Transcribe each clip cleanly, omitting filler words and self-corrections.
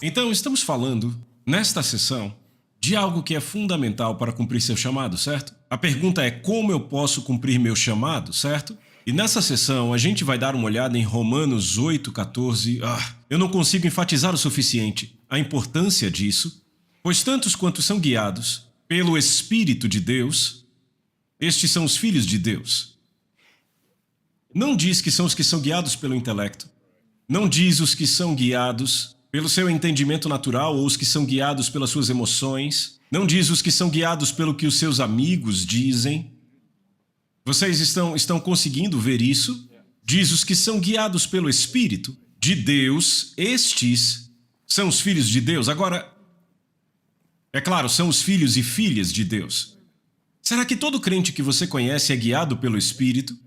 Então, estamos falando, nesta sessão, de algo que é fundamental para cumprir seu chamado, certo? A pergunta é como eu posso cumprir meu chamado, certo? E nessa sessão, a gente vai dar uma olhada em Romanos 8,14. Eu não consigo enfatizar o suficiente a importância disso, pois tantos quantos são guiados pelo Espírito de Deus, estes são os filhos de Deus. Não diz que são os que são guiados pelo intelecto. Não diz os que são guiados pelo seu entendimento natural ou os que são guiados pelas suas emoções. Não diz os que são guiados pelo que os seus amigos dizem. Vocês estão conseguindo ver isso? Diz os que são guiados pelo Espírito de Deus, estes são os filhos de Deus. Agora, é claro, são os filhos e filhas de Deus. Será que todo crente que você conhece é guiado pelo Espírito?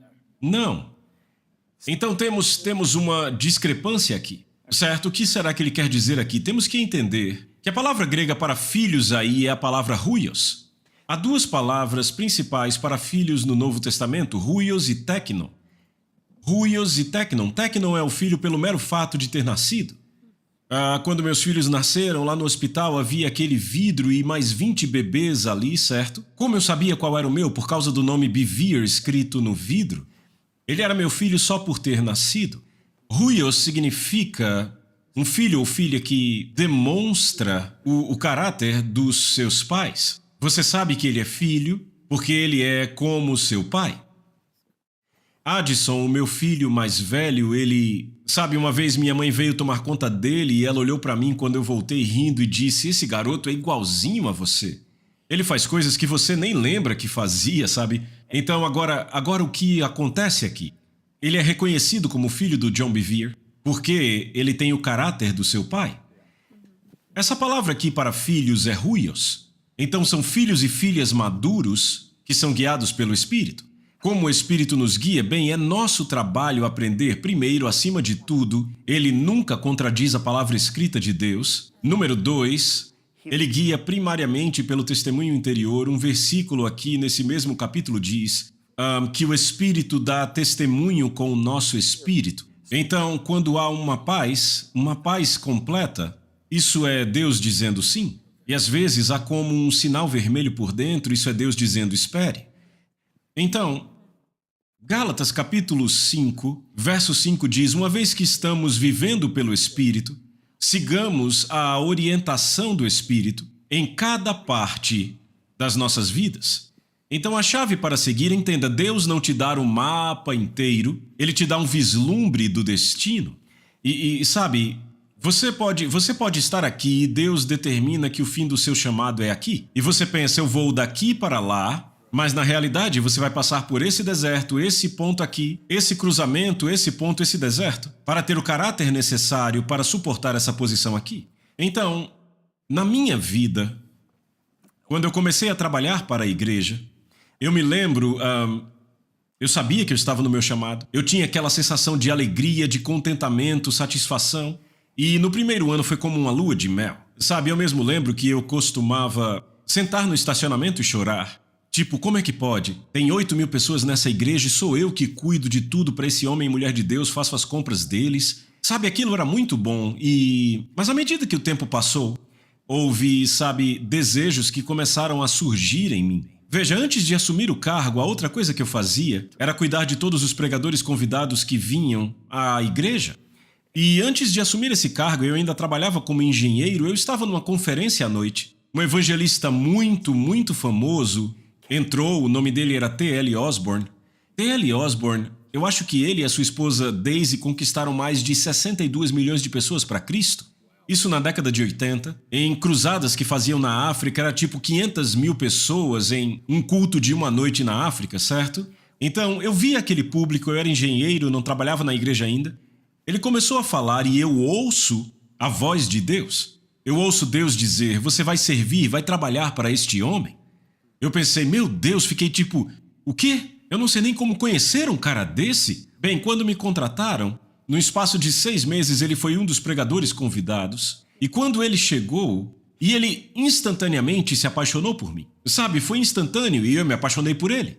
Não. Então temos uma discrepância aqui. Certo, o que será que ele quer dizer aqui? Temos que entender que a palavra grega para filhos aí é a palavra huios. Há duas palavras principais para filhos no Novo Testamento, huios e teknon. Huios e teknon. Teknon é o filho pelo mero fato de ter nascido. Quando meus filhos nasceram, lá no hospital havia aquele vidro e mais 20 bebês ali, certo? Como eu sabia qual era o meu? Por causa do nome Bivir escrito no vidro. Ele era meu filho só por ter nascido. Huios significa um filho ou filha que demonstra o caráter dos seus pais. Você sabe que ele é filho porque ele é como seu pai. Addison, o meu filho mais velho, Sabe, uma vez minha mãe veio tomar conta dele e ela olhou pra mim quando eu voltei rindo e disse: esse garoto é igualzinho a você. Ele faz coisas que você nem lembra que fazia, sabe? Então agora o que acontece aqui? Ele é reconhecido como filho do John Bevere porque ele tem o caráter do seu pai. Essa palavra aqui para filhos é huios. Então são filhos e filhas maduros que são guiados pelo Espírito. Como o Espírito nos guia, bem, é nosso trabalho aprender, primeiro, acima de tudo, ele nunca contradiz a palavra escrita de Deus. Número 2, ele guia primariamente pelo testemunho interior. Um versículo aqui nesse mesmo capítulo diz que o Espírito dá testemunho com o nosso espírito. Então, quando há uma paz completa, isso é Deus dizendo sim. E às vezes há como um sinal vermelho por dentro, isso é Deus dizendo espere. Então, Gálatas capítulo 5, verso 5 diz: uma vez que estamos vivendo pelo Espírito, sigamos a orientação do Espírito em cada parte das nossas vidas. Então a chave para seguir, entenda, Deus não te dá o mapa inteiro, Ele te dá um vislumbre do destino. E sabe, você pode estar aqui e Deus determina que o fim do seu chamado é aqui. E você pensa, eu vou daqui para lá, mas na realidade você vai passar por esse deserto, esse ponto aqui, esse cruzamento, esse ponto, esse deserto, para ter o caráter necessário para suportar essa posição aqui. Então, na minha vida, quando eu comecei a trabalhar para a igreja, eu me lembro, eu sabia que eu estava no meu chamado. Eu tinha aquela sensação de alegria, de contentamento, satisfação. E no primeiro ano foi como uma lua de mel. Sabe, eu mesmo lembro que eu costumava sentar no estacionamento e chorar. Tipo, como é que pode? Tem 8.000 pessoas nessa igreja e sou eu que cuido de tudo para esse homem e mulher de Deus, faço as compras deles. Sabe, aquilo era muito bom Mas à medida que o tempo passou, houve, sabe, desejos que começaram a surgir em mim. Veja, antes de assumir o cargo, a outra coisa que eu fazia era cuidar de todos os pregadores convidados que vinham à igreja. E antes de assumir esse cargo, eu ainda trabalhava como engenheiro, eu estava numa conferência à noite. Um evangelista muito famoso entrou, o nome dele era T.L. Osborne. T.L. Osborne, eu acho que ele e a sua esposa Daisy conquistaram mais de 62 milhões de pessoas para Cristo. Isso na década de 80, em cruzadas que faziam na África, era tipo 500.000 pessoas em um culto de uma noite na África, certo? Então, eu via aquele público, eu era engenheiro, não trabalhava na igreja ainda. Ele começou a falar e eu ouço a voz de Deus. Eu ouço Deus dizer, você vai servir, vai trabalhar para este homem? Eu pensei, meu Deus, fiquei tipo, o quê? Eu não sei nem como conhecer um cara desse? Bem, quando me contrataram, no espaço de 6 meses ele foi um dos pregadores convidados. E quando ele chegou, e ele instantaneamente se apaixonou por mim. Sabe, foi instantâneo e eu me apaixonei por ele.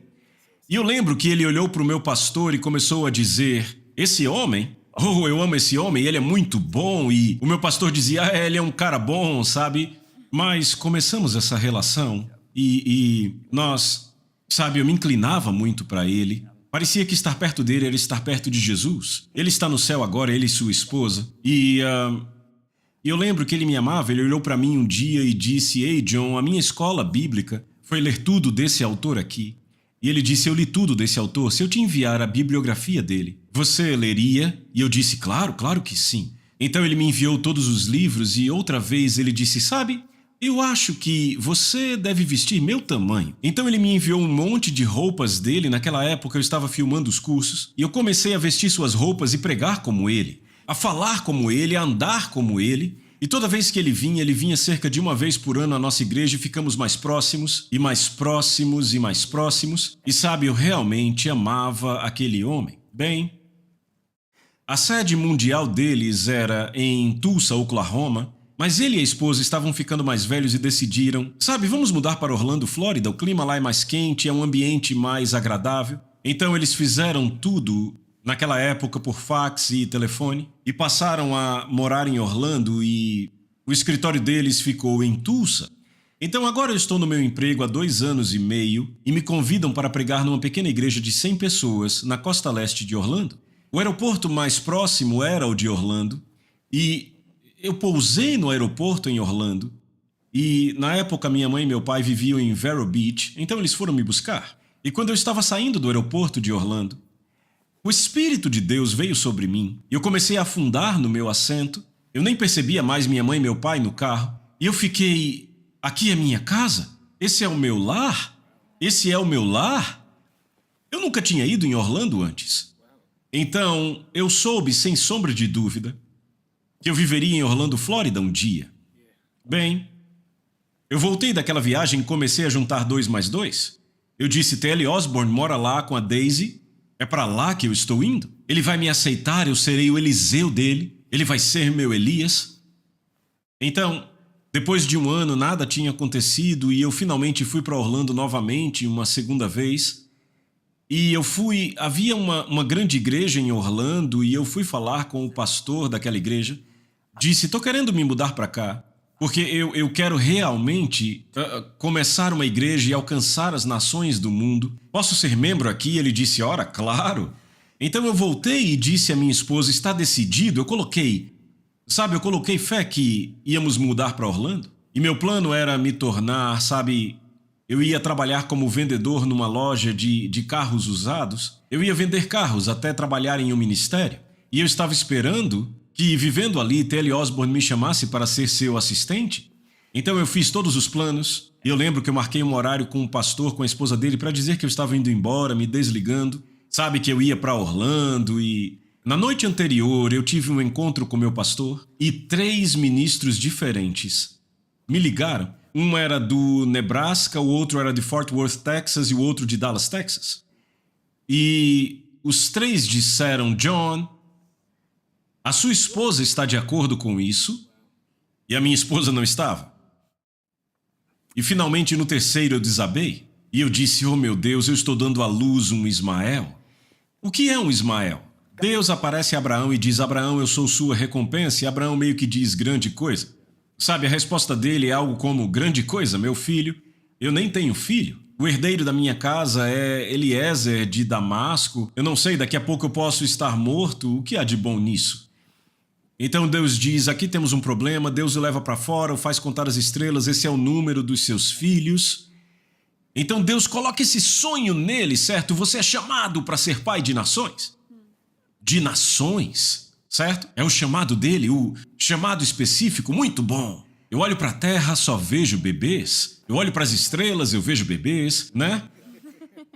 E eu lembro que ele olhou para o meu pastor e começou a dizer: esse homem, oh, eu amo esse homem, ele é muito bom. E o meu pastor dizia: ele é um cara bom, sabe? Mas começamos essa relação e nós, sabe, eu me inclinava muito para ele. Parecia que estar perto dele era estar perto de Jesus. Ele está no céu agora, ele e sua esposa. E eu lembro que ele me amava, ele olhou para mim um dia e disse: ei, John, a minha escola bíblica foi ler tudo desse autor aqui. E ele disse: eu li tudo desse autor, se eu te enviar a bibliografia dele, você leria? E eu disse: claro, claro que sim. Então ele me enviou todos os livros e outra vez ele disse: sabe, eu acho que você deve vestir meu tamanho. Então ele me enviou um monte de roupas dele. Naquela época eu estava filmando os cursos e eu comecei a vestir suas roupas e pregar como ele, a falar como ele, a andar como ele. E toda vez que ele vinha cerca de uma vez por ano à nossa igreja e ficamos mais próximos, e mais próximos, e mais próximos. E sabe, eu realmente amava aquele homem. Bem, a sede mundial deles era em Tulsa, Oklahoma, mas ele e a esposa estavam ficando mais velhos e decidiram: sabe, vamos mudar para Orlando, Flórida, o clima lá é mais quente, é um ambiente mais agradável. Então eles fizeram tudo naquela época por fax e telefone, e passaram a morar em Orlando e o escritório deles ficou em Tulsa. Então agora eu estou no meu emprego há 2 anos e meio e me convidam para pregar numa pequena igreja de 100 pessoas na costa leste de Orlando. O aeroporto mais próximo era o de Orlando e eu pousei no aeroporto em Orlando e na época minha mãe e meu pai viviam em Vero Beach, então eles foram me buscar. E quando eu estava saindo do aeroporto de Orlando, o Espírito de Deus veio sobre mim e eu comecei a afundar no meu assento. Eu nem percebia mais minha mãe e meu pai no carro. E eu fiquei: aqui é minha casa? Esse é o meu lar? Esse é o meu lar? Eu nunca tinha ido em Orlando antes. Então, eu soube, sem sombra de dúvida, que eu viveria em Orlando, Flórida um dia. Bem, eu voltei daquela viagem e comecei a juntar 2 mais 2. Eu disse: T.L. Osborne mora lá com a Daisy. É para lá que eu estou indo. Ele vai me aceitar, eu serei o Eliseu dele. Ele vai ser meu Elias. Então, depois de 1 ano, nada tinha acontecido e eu finalmente fui para Orlando novamente, uma segunda vez. E eu fui... Havia uma grande igreja em Orlando e eu fui falar com o pastor daquela igreja. Disse: estou querendo me mudar para cá, porque eu quero realmente começar uma igreja e alcançar as nações do mundo. Posso ser membro aqui? Ele disse: ora, claro. Então eu voltei e disse à minha esposa: está decidido? Eu coloquei fé que íamos mudar para Orlando. E meu plano era me tornar, sabe, eu ia trabalhar como vendedor numa loja de carros usados. Eu ia vender carros até trabalhar em um ministério. E eu estava esperando que, vivendo ali, T.L. Osborne me chamasse para ser seu assistente. Então eu fiz todos os planos. Eu lembro que eu marquei um horário com o pastor, com a esposa dele, para dizer que eu estava indo embora, me desligando. Sabe, que eu ia para Orlando e... Na noite anterior, eu tive um encontro com meu pastor e 3 ministros diferentes me ligaram. Um era do Nebraska, o outro era de Fort Worth, Texas, e o outro de Dallas, Texas. E os 3 disseram: John, a sua esposa está de acordo com isso? E a minha esposa não estava. E finalmente no terceiro eu desabei. E eu disse: oh meu Deus, eu estou dando à luz um Ismael. O que é um Ismael? Deus aparece a Abraão e diz: Abraão, eu sou sua recompensa. E Abraão meio que diz: grande coisa. Sabe, a resposta dele é algo como: grande coisa, meu filho. Eu nem tenho filho. O herdeiro da minha casa é Eliezer de Damasco. Eu não sei, daqui a pouco eu posso estar morto. O que há de bom nisso? Então Deus diz: aqui temos um problema. Deus o leva para fora, o faz contar as estrelas. Esse é o número dos seus filhos. Então Deus coloca esse sonho nele, certo? Você é chamado para ser pai de nações. De nações, certo? É o chamado dele, o chamado específico, muito bom. Eu olho para a terra, só vejo bebês. Eu olho para as estrelas, eu vejo bebês, né?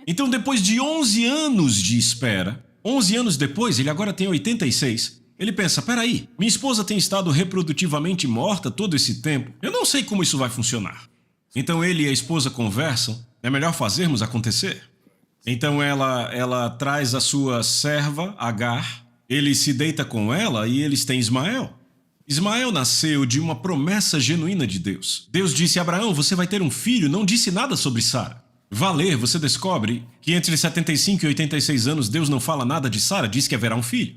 Então, depois de 11 anos de espera, 11 anos depois, ele agora tem 86. Ele pensa: peraí, minha esposa tem estado reprodutivamente morta todo esse tempo. Eu não sei como isso vai funcionar. Então ele e a esposa conversam: é melhor fazermos acontecer. Então ela traz a sua serva, Agar, ele se deita com ela e eles têm Ismael. Ismael nasceu de uma promessa genuína de Deus. Deus disse a Abraão: você vai ter um filho, não disse nada sobre Sara. vá ler, você descobre que entre 75 e 86 anos Deus não fala nada de Sara, diz que haverá um filho.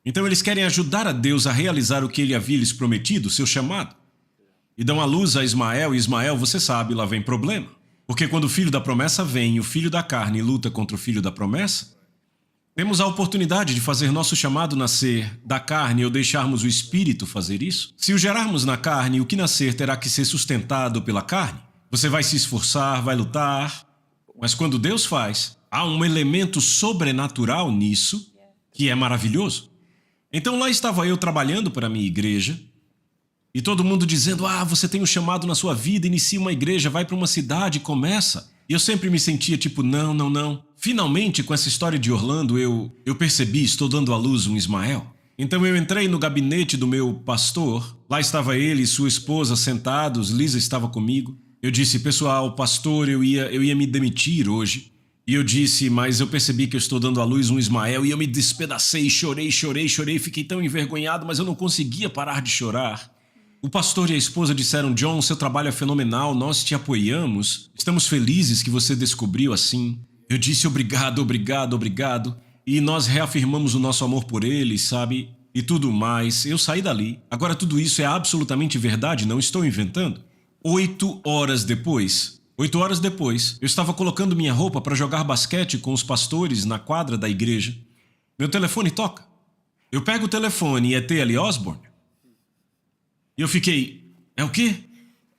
Então eles querem ajudar a Deus a realizar o que ele havia lhes prometido, seu chamado. E dão à luz a Ismael, e Ismael, você sabe, lá vem problema. Porque quando o filho da promessa vem, o filho da carne luta contra o filho da promessa, temos a oportunidade de fazer nosso chamado nascer da carne ou deixarmos o Espírito fazer isso. Se o gerarmos na carne, o que nascer terá que ser sustentado pela carne. Você vai se esforçar, vai lutar, mas quando Deus faz, há um elemento sobrenatural nisso que é maravilhoso. Então lá estava eu trabalhando para a minha igreja e todo mundo dizendo, você tem um chamado na sua vida, inicia uma igreja, vai para uma cidade, começa. E eu sempre me sentia tipo, não. Finalmente, com essa história de Orlando, eu percebi, estou dando à luz um Ismael. Então eu entrei no gabinete do meu pastor, lá estava ele e sua esposa sentados, Lisa estava comigo. Eu disse, pessoal, pastor, eu ia me demitir hoje. E eu disse, mas eu percebi que eu estou dando à luz um Ismael e eu me despedacei, chorei, fiquei tão envergonhado, mas eu não conseguia parar de chorar. O pastor e a esposa disseram, John, seu trabalho é fenomenal, nós te apoiamos, estamos felizes que você descobriu assim. Eu disse obrigado. E nós reafirmamos o nosso amor por ele, sabe? E tudo mais. Eu saí dali. Agora tudo isso é absolutamente verdade, não estou inventando. 8 horas depois, eu estava colocando minha roupa para jogar basquete com os pastores na quadra da igreja. Meu telefone toca. Eu pego o telefone e é T.L. Osborne. E eu fiquei, é o quê?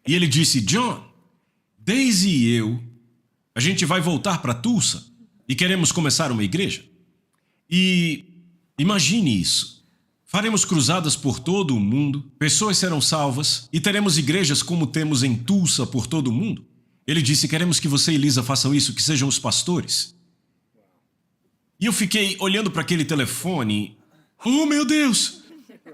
E ele disse, John, Daisy e eu, a gente vai voltar para Tulsa e queremos começar uma igreja. E imagine isso. Faremos cruzadas por todo o mundo, pessoas serão salvas e teremos igrejas como temos em Tulsa por todo o mundo. Ele disse, queremos que você e Lisa façam isso, que sejam os pastores. E eu fiquei olhando para aquele telefone, oh meu Deus!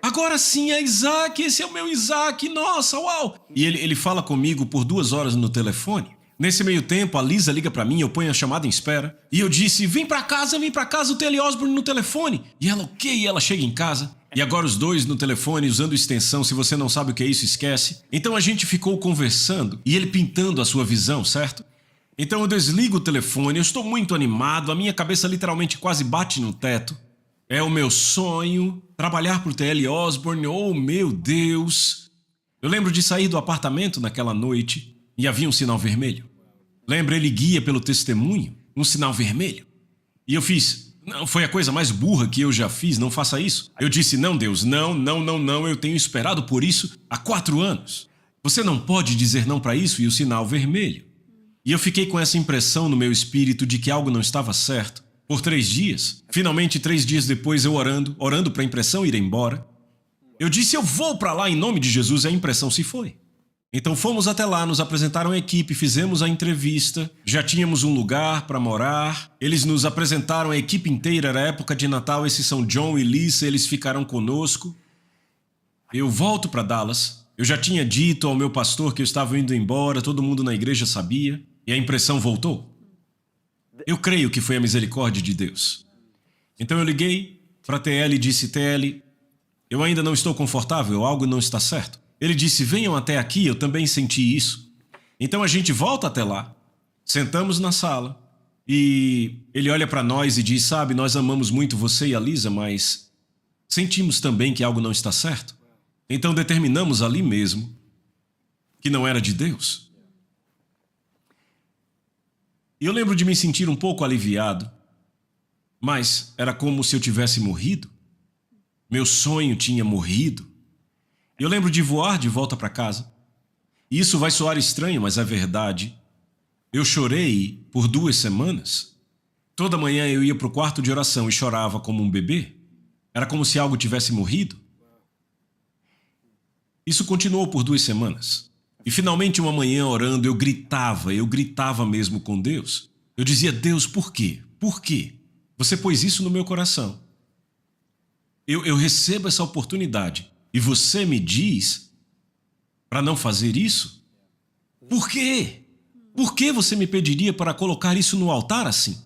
Agora sim é Isaac, esse é o meu Isaac, nossa, uau! E ele fala comigo por 2 horas no telefone. Nesse meio tempo, a Lisa liga pra mim, eu ponho a chamada em espera. E eu disse, vem pra casa, o T.L. Osborne no telefone. E ela, ok, e ela chega em casa. E agora os dois no telefone, usando extensão, se você não sabe o que é isso, esquece. Então a gente ficou conversando, e ele pintando a sua visão, certo? Então eu desligo o telefone, eu estou muito animado, a minha cabeça literalmente quase bate no teto. É o meu sonho, trabalhar pro T.L. Osborne, oh meu Deus! Eu lembro de sair do apartamento naquela noite e havia um sinal vermelho. Lembra, ele guia pelo testemunho, um sinal vermelho. E eu fiz, não, foi a coisa mais burra que eu já fiz, não faça isso. Eu disse, não Deus, não, eu tenho esperado por isso há 4 anos. Você não pode dizer não para isso e o sinal vermelho. E eu fiquei com essa impressão no meu espírito de que algo não estava certo. Por 3 dias, finalmente 3 dias depois eu orando para a impressão ir embora. Eu disse, eu vou para lá em nome de Jesus, e a impressão se foi. Então fomos até lá, nos apresentaram a equipe, fizemos a entrevista, já tínhamos um lugar para morar, eles nos apresentaram a equipe inteira, era época de Natal, esses são John e Lisa, eles ficaram conosco. Eu volto para Dallas, eu já tinha dito ao meu pastor que eu estava indo embora, todo mundo na igreja sabia, e a impressão voltou. Eu creio que foi a misericórdia de Deus. Então eu liguei para TL e disse, TL, eu ainda não estou confortável, algo não está certo. Ele disse, venham até aqui, eu também senti isso. Então a gente volta até lá, sentamos na sala e ele olha para nós e diz, sabe, nós amamos muito você e a Lisa, mas sentimos também que algo não está certo. Então determinamos ali mesmo que não era de Deus. E eu lembro de me sentir um pouco aliviado, mas era como se eu tivesse morrido. Meu sonho tinha morrido. Eu lembro de voar de volta para casa. E isso vai soar estranho, mas é verdade. Eu chorei por 2 semanas. Toda manhã eu ia para o quarto de oração e chorava como um bebê. Era como se algo tivesse morrido. Isso continuou por 2 semanas. E finalmente uma manhã orando, eu gritava mesmo com Deus. Eu dizia, Deus, por quê? Por quê? Você pôs isso no meu coração. Eu recebo essa oportunidade. E você me diz para não fazer isso? Por quê? Por que você me pediria para colocar isso no altar assim?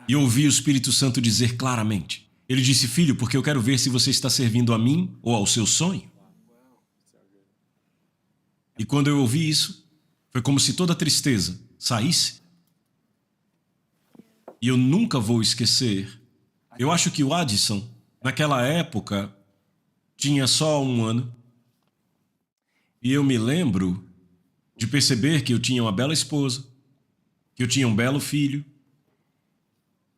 E eu ouvi o Espírito Santo dizer claramente. Ele disse, filho, porque eu quero ver se você está servindo a mim ou ao seu sonho. E quando eu ouvi isso, foi como se toda a tristeza saísse. E eu nunca vou esquecer. Eu acho que o Addison, naquela época, tinha só 1 ano. E eu me lembro de perceber que eu tinha uma bela esposa, que eu tinha um belo filho.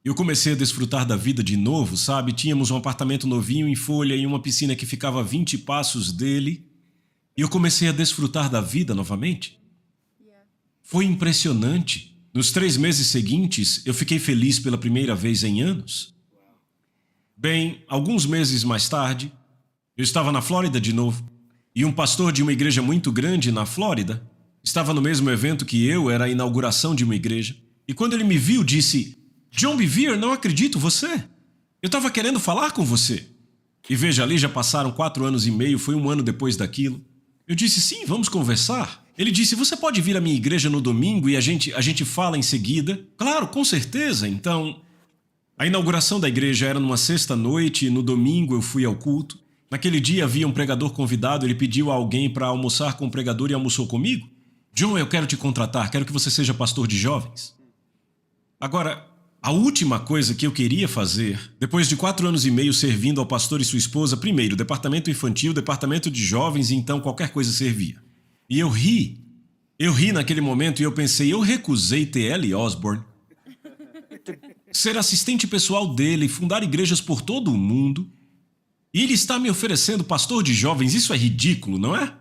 Eu comecei a desfrutar da vida de novo, sabe? Tínhamos um apartamento novinho em folha e uma piscina que ficava a 20 passos dele. E eu comecei a desfrutar da vida novamente. Foi impressionante. Nos 3 meses seguintes, eu fiquei feliz pela primeira vez em anos. Bem, alguns meses mais tarde, eu estava na Flórida de novo. E um pastor de uma igreja muito grande na Flórida estava no mesmo evento que eu, era a inauguração de uma igreja. E quando ele me viu, disse: John Bevere, não acredito, você. Eu estava querendo falar com você. E veja, ali já passaram 4 anos e meio, foi 1 ano depois daquilo. Eu disse: sim, vamos conversar. Ele disse: você pode vir à minha igreja no domingo e a gente fala em seguida? Claro, com certeza. Então, a inauguração da igreja era numa sexta-noite e no domingo eu fui ao culto. Naquele dia havia um pregador convidado, ele pediu a alguém para almoçar com o pregador e almoçou comigo. John, eu quero te contratar, quero que você seja pastor de jovens. Agora, a última coisa que eu queria fazer, depois de 4 anos e meio servindo ao pastor e sua esposa, primeiro, departamento infantil, departamento de jovens, e então qualquer coisa servia. E eu ri naquele momento e eu pensei, eu recusei T.L. Osborne, ser assistente pessoal dele, fundar igrejas por todo o mundo, e ele está me oferecendo pastor de jovens, isso é ridículo, não é?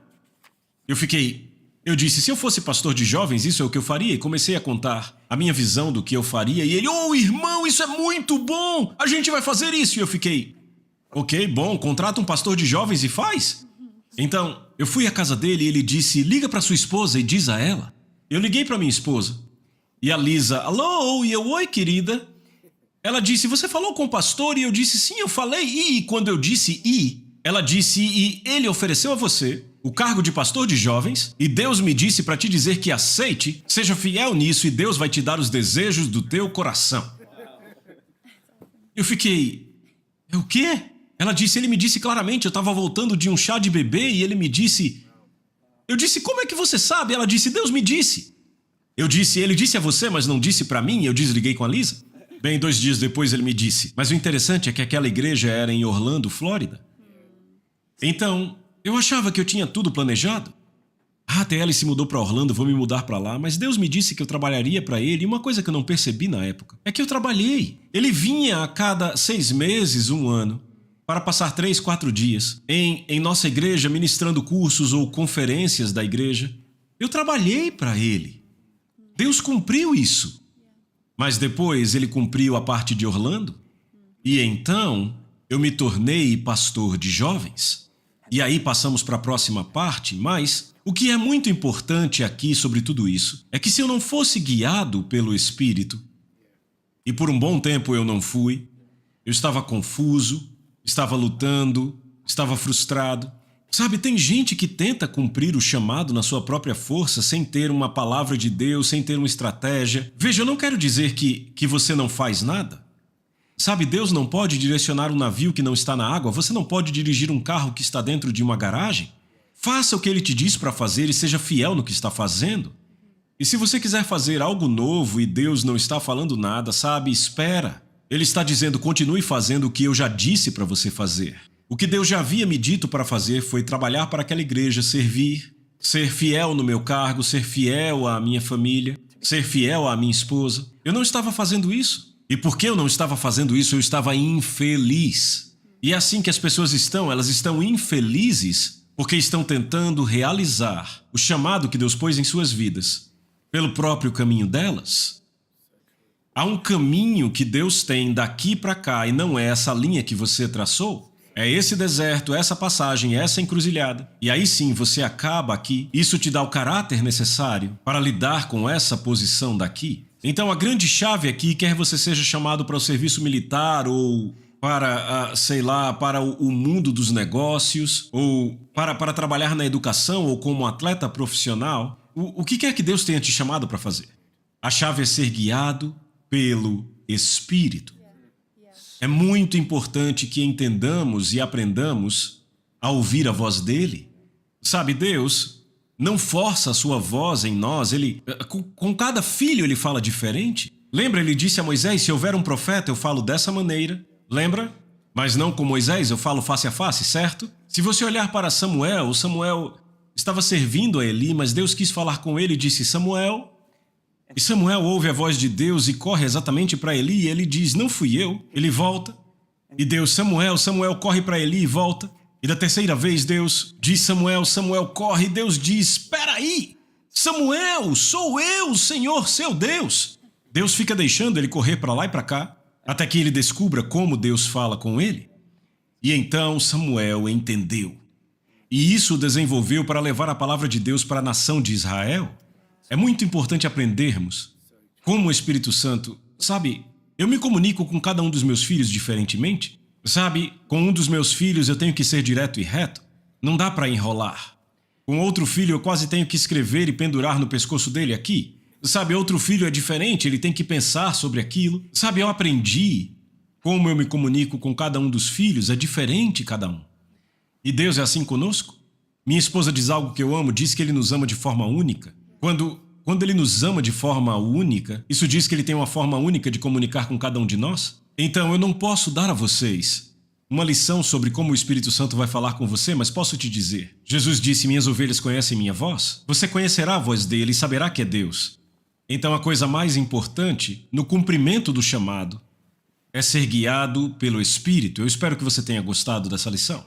Eu disse, se eu fosse pastor de jovens, isso é o que eu faria, e comecei a contar a minha visão do que eu faria, e ele, oh, irmão, isso é muito bom, a gente vai fazer isso, e eu fiquei, ok, bom, contrata um pastor de jovens e faz. Então, eu fui à casa dele e ele disse, liga para sua esposa e diz a ela. Eu liguei para minha esposa, e a Lisa, alô, e eu, oi, querida. Ela disse, você falou com o pastor? E eu disse, sim, eu falei, e quando eu disse e, ela disse, e ele ofereceu a você o cargo de pastor de jovens, e Deus me disse para te dizer que aceite, seja fiel nisso e Deus vai te dar os desejos do teu coração. Eu fiquei, o quê? Ela disse, ele me disse claramente, eu estava voltando de um chá de bebê e ele me disse, eu disse, como é que você sabe? Ela disse, Deus me disse. Eu disse, ele disse a você, mas não disse para mim, eu desliguei com a Lisa. Bem, 2 dias depois ele me disse, mas o interessante é que aquela igreja era em Orlando, Flórida. Então, eu achava que eu tinha tudo planejado. A TL se mudou para Orlando, vou me mudar para lá, mas Deus me disse que eu trabalharia para ele, e uma coisa que eu não percebi na época é que eu trabalhei. Ele vinha a cada 6 meses, 1 ano, para passar 3, 4 dias em nossa igreja, ministrando cursos ou conferências da igreja. Eu trabalhei para ele. Deus cumpriu isso. Mas depois ele cumpriu a parte de Orlando, e então eu me tornei pastor de jovens. E aí passamos para a próxima parte, mas o que é muito importante aqui sobre tudo isso é que se eu não fosse guiado pelo Espírito, e por um bom tempo eu não fui, eu estava confuso, estava lutando, estava frustrado. Sabe, tem gente que tenta cumprir o chamado na sua própria força sem ter uma palavra de Deus, sem ter uma estratégia. Veja, eu não quero dizer que você não faz nada. Sabe, Deus não pode direcionar um navio que não está na água, você não pode dirigir um carro que está dentro de uma garagem. Faça o que ele te diz para fazer e seja fiel no que está fazendo. E se você quiser fazer algo novo e Deus não está falando nada, sabe, espera. Ele está dizendo, continue fazendo o que eu já disse para você fazer. O que Deus já havia me dito para fazer foi trabalhar para aquela igreja, servir, ser fiel no meu cargo, ser fiel à minha família, ser fiel à minha esposa. Eu não estava fazendo isso. E porque eu não estava fazendo isso, eu estava infeliz. E é assim que as pessoas estão, elas estão infelizes porque estão tentando realizar o chamado que Deus pôs em suas vidas pelo próprio caminho delas. Há um caminho que Deus tem daqui para cá e não é essa linha que você traçou. É esse deserto, essa passagem, essa encruzilhada. E aí sim você acaba aqui. Isso te dá o caráter necessário para lidar com essa posição daqui. Então a grande chave aqui, quer você seja chamado para o serviço militar ou para, para o mundo dos negócios ou para trabalhar na educação ou como atleta profissional, o que quer que Deus tenha te chamado para fazer? A chave é ser guiado pelo Espírito. É muito importante que entendamos e aprendamos a ouvir a voz dele. Sabe, Deus não força a sua voz em nós, com cada filho ele fala diferente. Lembra, ele disse a Moisés, se houver um profeta, eu falo dessa maneira. Lembra? Mas não com Moisés, eu falo face a face, certo? Se você olhar para Samuel, Samuel estava servindo a Eli, mas Deus quis falar com ele e disse, Samuel. E Samuel ouve a voz de Deus e corre exatamente para Eli, e ele diz, não fui eu. Ele volta. E Deus, Samuel, Samuel corre para Eli e volta. E da terceira vez Deus diz, Samuel, Samuel corre, e Deus diz, espera aí, Samuel, sou eu, Senhor, seu Deus. Deus fica deixando ele correr para lá e para cá, até que ele descubra como Deus fala com ele. E então Samuel entendeu. E isso o desenvolveu para levar a palavra de Deus para a nação de Israel. É muito importante aprendermos como o Espírito Santo, sabe, eu me comunico com cada um dos meus filhos diferentemente. Sabe, com um dos meus filhos eu tenho que ser direto e reto. Não dá para enrolar. Com outro filho eu quase tenho que escrever e pendurar no pescoço dele aqui. Sabe, outro filho é diferente, ele tem que pensar sobre aquilo. Sabe, eu aprendi como eu me comunico com cada um dos filhos, é diferente cada um. E Deus é assim conosco? Minha esposa diz algo que eu amo, diz que Ele nos ama de forma única. Quando Ele nos ama de forma única, isso diz que Ele tem uma forma única de comunicar com cada um de nós? Então, eu não posso dar a vocês uma lição sobre como o Espírito Santo vai falar com você, mas posso te dizer. Jesus disse, minhas ovelhas conhecem minha voz. Você conhecerá a voz dele e saberá que é Deus. Então, a coisa mais importante no cumprimento do chamado é ser guiado pelo Espírito. Eu espero que você tenha gostado dessa lição.